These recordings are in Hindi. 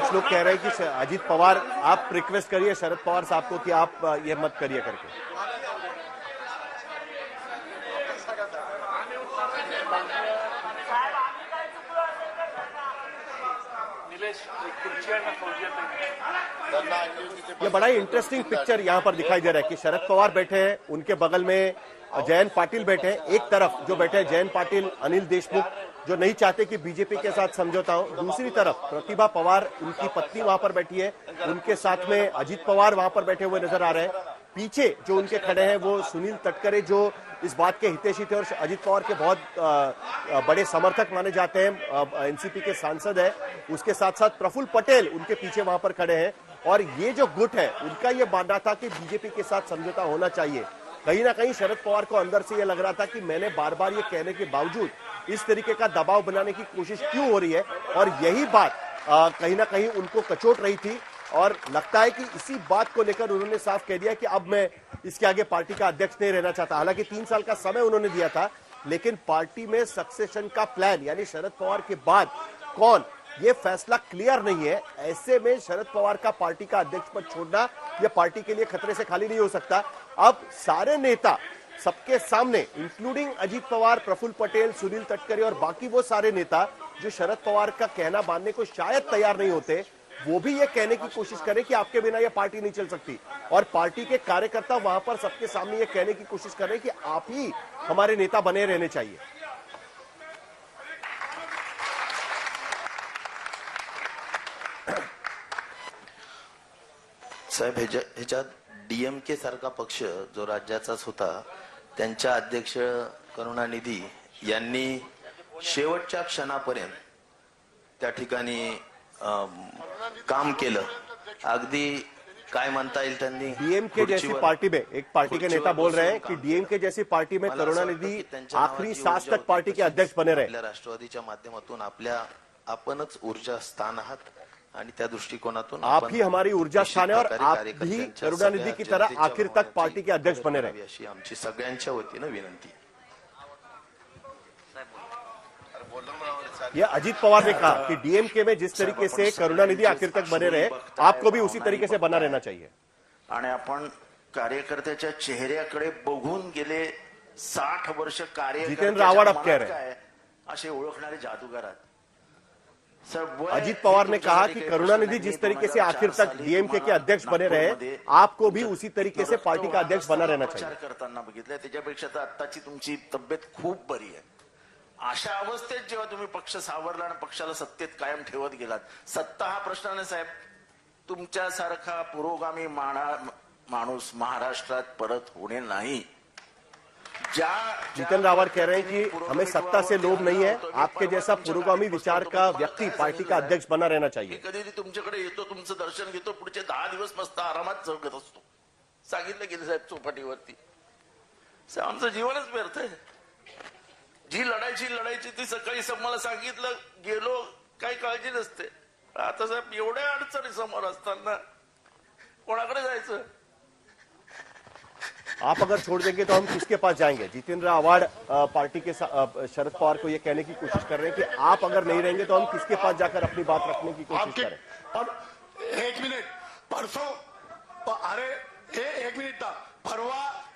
कुछ लोग कह रहे हैं कि अजीत पवार, आप रिक्वेस्ट करिए शरद पवार साहब को कि आप ये मत करिए करके। ये बड़ा ही इंटरेस्टिंग पिक्चर यहां पर दिखाई दे रहा है कि शरद पवार बैठे हैं, उनके बगल में जयंत पाटिल बैठे हैं। एक तरफ जो बैठे हैं जयंत पाटिल, अनिल देशमुख, जो नहीं चाहते कि बीजेपी के साथ समझौता हो। दूसरी तरफ प्रतिभा पवार, उनकी पत्नी वहां पर बैठी है, उनके साथ में अजीत पवार वहां पर बैठे हुए नजर आ रहे हैं। पीछे जो उनके खड़े हैं वो सुनील तटकरे, जो इस बात के हितैषी थे और अजीत पवार के बहुत बड़े समर्थक माने जाते हैं, एनसीपी के सांसद है। उसके साथ साथ प्रफुल्ल पटेल उनके पीछे वहां पर खड़े हैं। और ये जो गुट है उनका ये मानना था कि बीजेपी के साथ समझौता होना चाहिए। कहीं ना कहीं शरद पवार को अंदर से ये लग रहा था कि मैंने बार बार ये कहने के बावजूद इस तरीके का दबाव बनाने की कोशिश क्यों हो रही है, और यही बात कहीं ना कहीं उनको कचोट रही थी। और लगता है कि इसी बात को लेकर उन्होंने साफ कह दिया कि अब मैं इसके आगे पार्टी का अध्यक्ष नहीं रहना चाहता। हालांकि 3 साल का समय उन्होंने दिया था, लेकिन पार्टी में सक्सेशन का प्लान यानी शरद पवार के बाद कौन, ये फैसला क्लियर नहीं है। ऐसे में शरद पवार का पार्टी का अध्यक्ष पद छोड़ना यह पार्टी के लिए खतरे से खाली नहीं हो सकता। अब सारे नेता सबके सामने, इंक्लूडिंग अजीत पवार, प्रफुल्ल पटेल, सुनील तटकरे और बाकी वो सारे नेता जो शरद पवार का कहना मानने को शायद तैयार नहीं होते, वो भी ये कहने की कोशिश करें कि आपके बिना ये पार्टी नहीं चल सकती। और पार्टी के कार्यकर्ता वहां पर सबके सामने ये कहने की कोशिश करें कि आप ही हमारे नेता बने रहने चाहिए। साहेब, ह्याच्यात डीएमके सारखा पक्ष जो राज्याचाच होता, त्यांच्या अध्यक्ष करुणानिधी यांनी शेवटच्या क्षणापर्यंत त्या ठिकाणी काम केलं। अगदी काय म्हणता येईल, त्यांनी डीएमके जैसी पार्टी में, एक पार्टी के नेता बोल रहे हैं कि डीएमके जैसी पार्टी में करुणानिधी आखिरी सांस तक पार्टी के अध्यक्ष बने रहे। राष्ट्रवादीच्या माध्यमातून आपणच ऊर्जा स्थान आहात आणि त्या दृष्टिकोनातून आप ही हमारी ऊर्जा स्थान है और आप भी करुणानिधि की तरह आखिर तक पार्टी के अध्यक्ष बने रहे, अशी आमची सगळ्यांच्या वतीनं विनंती। ये अजीत पवार ने कहा कि डीएमके में जिस तरीके से करुणानिधि आखिर तक बने रहे, आपको भी उसी तरीके से बना रहना चाहिए। आणि आपण कार्यकर्त्याच्या चेहऱ्याकडे बघून गेले 60 वर्ष कार्य, जितेंद्र आव्हाड अब कह रहे हैं, असे ओळखणारे जादूगार आहेत। अजीत पवार ने कहा कि करुणानिधि जिस तरीके से आखिर तक डीएमके के अध्यक्ष बने रहे, आपको भी उसी तरीके से पार्टी का अध्यक्ष बना रहना चाहिए। करताना बघितलं, त्याच्यापेक्षा तर आत्ताची तुमची तब्येत खूप बरी आहे। अशा अवस्थेत जेव्हा तुम्ही पक्ष सावरला आणि पक्षाला सत्तेत कायम ठेवत गेलात, सत्ता हा प्रश्न नाही साहेब। तुमच्यासारखा पुरोगामी माणूस महाराष्ट्रात परत होणे नाही। जितेंद्र आव्हाड कह रहे हैं कि हमें सत्ता से लोभ नहीं है, आपके जैसा पुरोगामी विचार का व्यक्ति पार्टी का अध्यक्ष बना रहना चाहिए। कधी तुमच्याकडे येतो, तुमचं दर्शन घेतो, पुढचे 10 दिवस मस्त आरामात जगत असतो। सांगितलं गेलं साहेब चौपाटीवरती, आमचं जीवनच व्यर्थ आहे। जी लढायची ती सकाळी मला सांगितलं, गेलो, काही काळजी नसते। आता साहेब एवढ्या अडचणी समोर असताना कोणाकडे जायचं? आप अगर छोड़ देंगे तो हम किसके पास जाएंगे? जितेंद्र आव्हाड पार्टी के शरद पवार को ये कहने की कोशिश कर रहे हैं कि आप अगर नहीं रहेंगे तो हम किसके पास जाकर अपनी बात रखने की कोशिश करें। और 1 मिनट, परसों, अरे 1 मिनिट था, परवा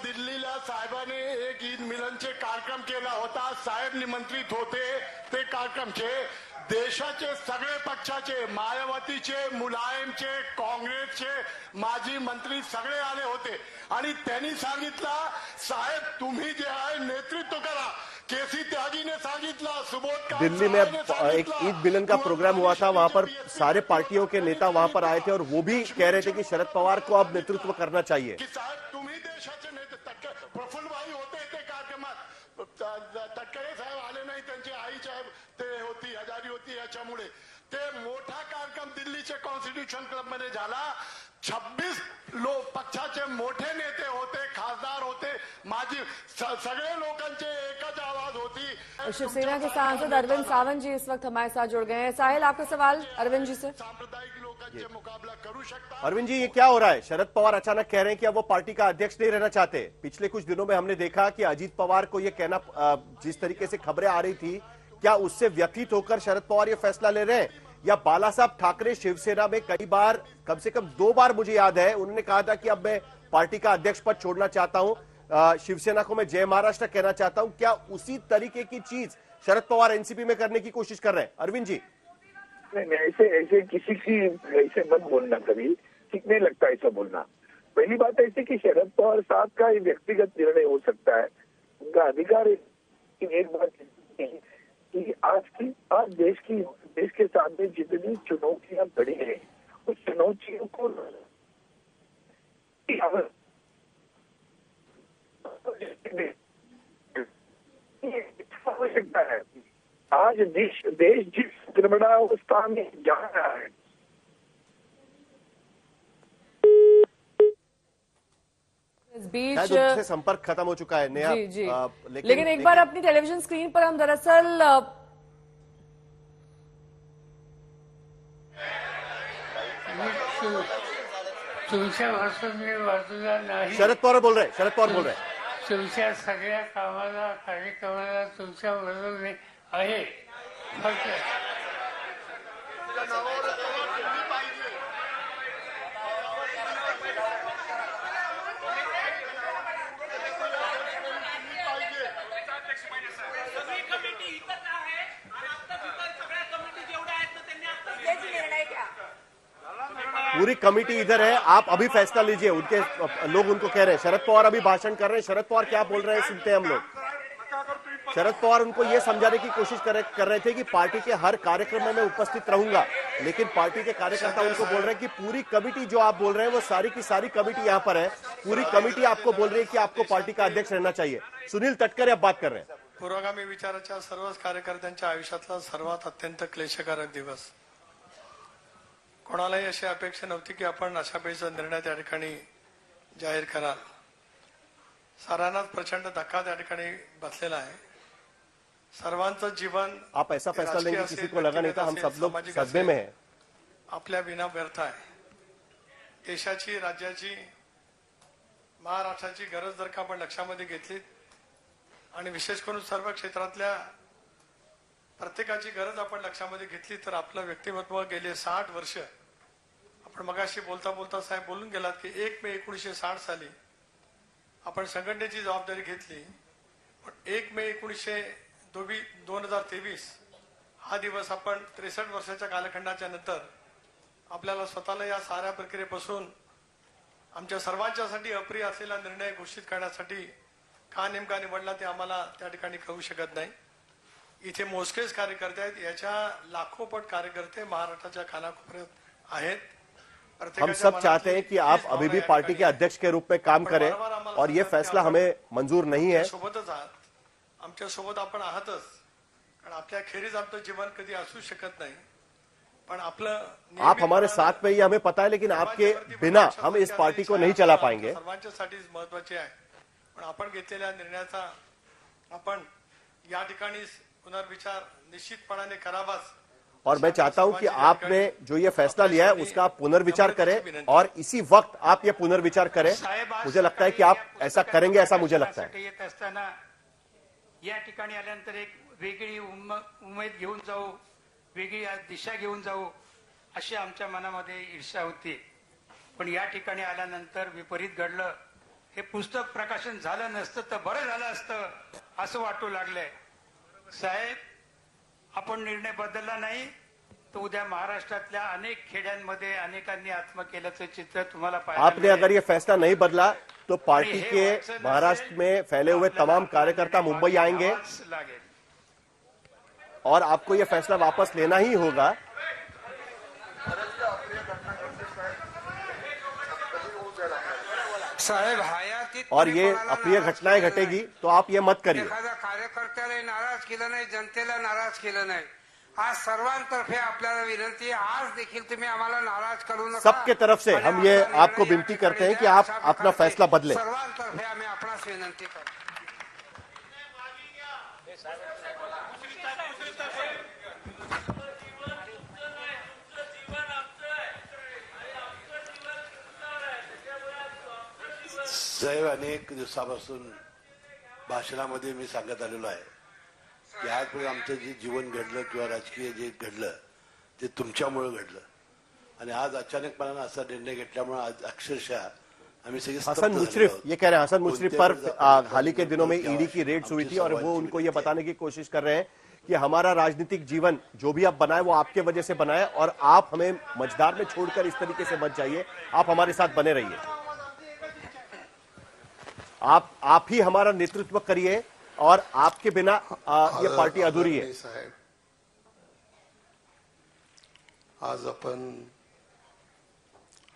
दिल्लीला साहेबांनी एक ईद मिलनचे कार्यक्रम केला होता। साहेब निमंत्रित होते ते कार्यक्रमचे। देशाचे सगळे पक्षाचे, मायावतीचे, मुलायमचे, काँग्रेसचे माजी मंत्री सगळे आले होते आणि त्यांनी सांगितलं, साहेब तुम्ही जे आहे नेतृत्व करा। केसी त्यागी ने सांगितलं, सुबोध दिल्ली में एक ईद मिलन का प्रोग्राम हुआ था, वहां पर सारे पार्टियों के नेता वहां पर आए थे और वो भी कह रहे थे कि शरद पवार को अब नेतृत्व करना चाहिए। तुम्ही देशाचे नेते, प्रफुल्ल भाई होते ते कार्यक्रमात, तटकरे साहेब आले नाही, त्यांची आई साहेब ते होती, आजारी होती, याच्यामुळे ते मोठा कार्यक्रम दिल्लीच्या कॉन्स्टिट्यूशन क्लब मध्ये झाला। 26 लोक पक्षाचे मोठे नेते होते, खासदार होते, माजी सगळे लोकांचे एकच आवाज होती। शिवसेना के सांसद अरविंद सावंत जी इस वक्त हमारे साथ जुड़ गए हैं। साहिल, आपका सवाल अरविंद जी से। सांप्रदायिक लोकांचे मुकाबला करू शकता। अरविंद जी, ये क्या हो रहा है? शरद पवार अचानक कह रहे हैं कि अब वो पार्टी का अध्यक्ष नहीं रहना चाहते। पिछले कुछ दिनों में हमने देखा कि अजीत पवार को ये कहना, जिस तरीके से खबरें आ रही थी, क्या उससे व्यथित होकर शरद पवार ये फैसला ले रहे हैं, या बाला साहब ठाकरे शिवसेना में कई बार, कम से कम 2 बार मुझे याद है, उन्होंने कहा था कि अब मैं पार्टी का अध्यक्ष पद छोड़ना चाहता हूं, शिवसेना को मैं जय महाराष्ट्र कहना चाहता हूं। क्या उसी तरीके की चीज शरद पवार एनसीपी में करने की कोशिश कर रहे हैं? अरविंद जी, नहीं, ऐसे किसी की ऐसे मत बोलना, कभी ठीक नहीं लगता ऐसा बोलना। पहली बात ऐसी कि शरद पवार साहब का ये व्यक्तिगत निर्णय हो सकता है, उनका अधिकार है। लेकिन एक बात कि आज देश के सामने जितनी चुनौतियां खड़ी हैं, उस चुनौतियों को आवश्यकता है। आज देश जिस दुर्मणावस्था में जा रहा है, इस बीच शायद उनसे संपर्क खत्म हो चुका है नेहा। जी, जी। लेकिन एक बार अपनी टेलीविजन स्क्रीन पर हम दरअसल तुमच्या भाषण मी वाचला नाही। शरद पवार बोल रहे हैं। तुमच्या सगळ्या कामाला, कार्यक्रमाला तुमच्या बरोबर मी आहे। फक्त पूरी कमेटी इधर है, आप अभी फैसला लीजिए। उनके लोग उनको कह रहे हैं, शरद पवार अभी भाषण कर रहे हैं। शरद पवार क्या बोल रहे हैं सुनते हैं हम लोग। शरद पवार उनको ये समझाने की कोशिश कर रहे थे कि पार्टी के हर कार्यक्रम में मैं उपस्थित रहूंगा, लेकिन पार्टी के कार्यकर्ता उनको बोल रहे हैं कि पूरी कमेटी जो आप बोल रहे हैं वो सारी की सारी कमेटी यहाँ पर है, पूरी कमेटी आपको बोल रही है की आपको पार्टी का अध्यक्ष रहना चाहिए। सुनील तटकरे अब बात कर रहे हैं। पुरोगामी विचाराच्या सर्वच कार्यकर्त्यांच्या आयुष्यातला सर्वात अत्यंत क्लेशकारक दिवस। कोणालाही अशी अपेक्षा नव्हती की आपण अशा पैसा निर्णय त्या ठिकाणी जाहीर कराल। सारांनाच प्रचंड धक्का त्या ठिकाणी बसलेला आहे। सर्वांचं जीवन आप ऐसा फैसला लेंगे किसी को लगा नहीं था, हम सब लोग सदमे में हैं। आपल्या विना व्यर्थ आहे। देशाची, राज्याची, महाराष्ट्राची गरज जर का आपण लक्षामध्ये घेतली आणि विशेष करून सर्व क्षेत्रातल्या प्रत्येकाची गरज आपण लक्षामध्ये घेतली तर आपलं व्यक्तिमत्व गेले 60 वर्ष, आपण मगाशी बोलता बोलता साहेब बोलून गेलात की 1 मे 1960 साली आपण संघटनेची जबाबदारी घेतली, पण 1 मे 2023 हा दिवस आपण 63 वर्षाच्या कालखंडाच्या नंतर आपल्याला स्वतःला या साऱ्या प्रक्रियेपासून आमच्या सर्वांच्यासाठी अप्रिय असलेला निर्णय घोषित करण्यासाठी का नेमका निवडला ते आम्हाला त्या ठिकाणी कळू शकत नाही। इथे मोजकेच कार्यकर्ते आहेत, याच्या लाखोपट कार्यकर्ते महाराष्ट्राच्या कानाकोपऱ्यात आहेत। हम सब चाहते हैं कि आप अभी भी पार्टी के अध्यक्ष के रूप में काम करें और ये फैसला हमें मंजूर नहीं है। सोबतच आहात, आमच्या सोबत आपण आहातच, कारण आपल्या खेरीज आमचं जीवन कधी असू शकत नाही, पण आपलं आप हमारे साथ में ही हमें पता है, लेकिन आपके बिना हम इस पार्टी को नहीं चला पाएंगे। सर्वांच्यासाठीच महत्वाचे आहे, पण आपण घेतलेल्या निर्णयाचा आपण या ठिकाणी पुनर्विचार निश्चितपणाने करावाच। और मैं चाहता हूं कि आपने जो ये फैसला लिया है उसका आप पुनर्विचार करें और इसी वक्त आप ये पुनर्विचार करें। मुझे लगता है कि आप ऐसा करेंगे, ऐसा मुझे लगता है। येत असताना या ठिकाणी आल्यानंतर एक वेगळी उमेद घेऊन जाऊ, वेगळी दिशा घेऊन जाऊ अशी आमच्या मनामध्ये ईर्ष्या होती, पण या ठिकाणी आल्यानंतर विपरीत घडलं। हे पुस्तक प्रकाशन झालं नसतं तर बरं झालं असतं असं वाटू लागलंय। साहेब, आपण निर्णय बदलला नाही तो उद्या महाराष्ट्रातल्या अनेक खेड्यांमध्ये अनेकांनी आत्म केल्याचं चित्र तुम्हाला पाहायला आपने अगर ये फैसला नहीं बदला तो पार्टी के महाराष्ट्र में फैले हुए तमाम कार्यकर्ता मुंबई आएंगे और आपको ये फैसला वापस लेना ही होगा। साहेब हयातीत और ये अप्रिय घटनाएं घटेगी तो आप ये मत करिए। एखाद्या कार्यकर्त्याला नाराज केलं नाही, जनतेला नाराज केलं नाही आज सर्वांतर्फे आपल्याला विनंती आहे, आज देखील तुम्ही आम्हाला नाराज करू नका। सबके तरफ से हम ये आपको विनती करते हैं कि आप अपना फैसला बदलें। सर्वांतर्फे आम्ही आपणास विनंती करतो। साहेब, अनेक दिवसापासून भाषणामध्ये मी सांगत आलेलो आहे की आजपर्यंत आमचं जे जीवन घडलं किंवा राजकीय जे घडलं ते तुमच्यामुळे घडलं आणि आज अचानकपणाने असा निर्णय घेतल्यामुळे आज अक्षरशः आम्ही सगळे हसन स्तब्ध मुशरिफ, झालेलो ये कह रहे हैं हसन मुशरिफ पर आहोत। हाल ही के दिनों में ईडी की रेड्स हुई थी और वो उनको ये बताने की कोशिश कर रहे हैं कि हमारा राजनीतिक जीवन जो भी आप बनाए वो आपके वजह से बनाए और आप हमें मझधार में छोड़कर इस तरीके से मत जाइए, आप हमारे साथ बने रहिए, आप ही हमारा नेतृत्व करिए और आपके बिना ये पार्टी अधूरी है। साहेब, आज आपण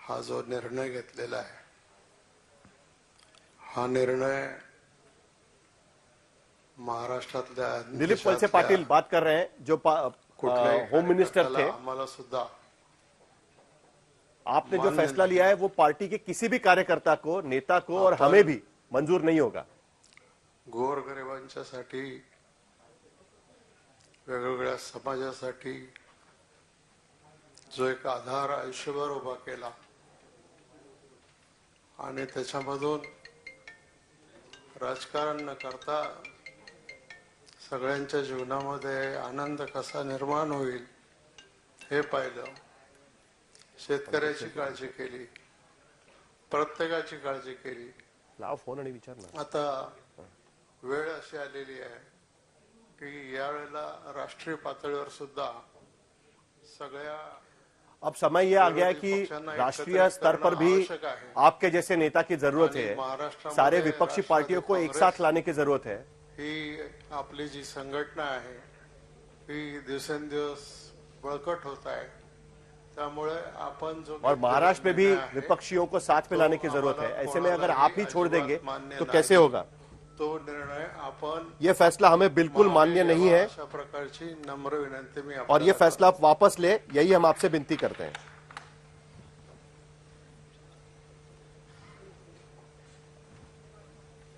हा जो निर्णय घेतलेला आहे हा निर्णय महाराष्ट्रातल्या दिलीप वळसे पाटिल बात कर रहे हैं जो होम मिनिस्टर थे। आम्हाला सुद्धा आपने जो फैसला लिया है वो पार्टी के किसी भी कार्यकर्ता को, नेता को और हमें भी मंजूर नहीं होगा। गोरगरिबांच्यासाठी, वेगवेगळ्या समाजासाठी जो एक आधार आयुष्यभर उभा केला आणि त्याच्यामधून राजकारण न करता सगळ्यांच्या जीवनामध्ये आनंद कसा निर्माण होईल हे पाहिलं। शेतकऱ्याची काळजी केली, प्रत्येकाची काळजी केली। लाव फोन आणि विचार ना। आता वेळ अशी आलेली आहे की यावेळेला राष्ट्रीय पातळीवर सुद्धा सगळ्या अब समय ये आ गया है कि राष्ट्रीय स्तर पर भी आपके जैसे नेता की जरूरत है, सारे विपक्षी पार्टियों को एक साथ लाने की जरूरत है। ही आपली जी संघटना आहे ही दिवसेंदिवस बळकट होत आहे, त्यामुळे आपण जो और महाराष्ट्र में भी विपक्षियों को साथ में लाने की जरूरत है। ऐसे में अगर आप ही छोड़ देंगे तो कैसे होगा? तो निर्णय आपण, ये फैसला हमें बिल्कुल मान्य नहीं है अशा प्रकारची नम्र विनंती मी और ये फैसला आप वापस ले, यही हम आपसे विनती करते हैं।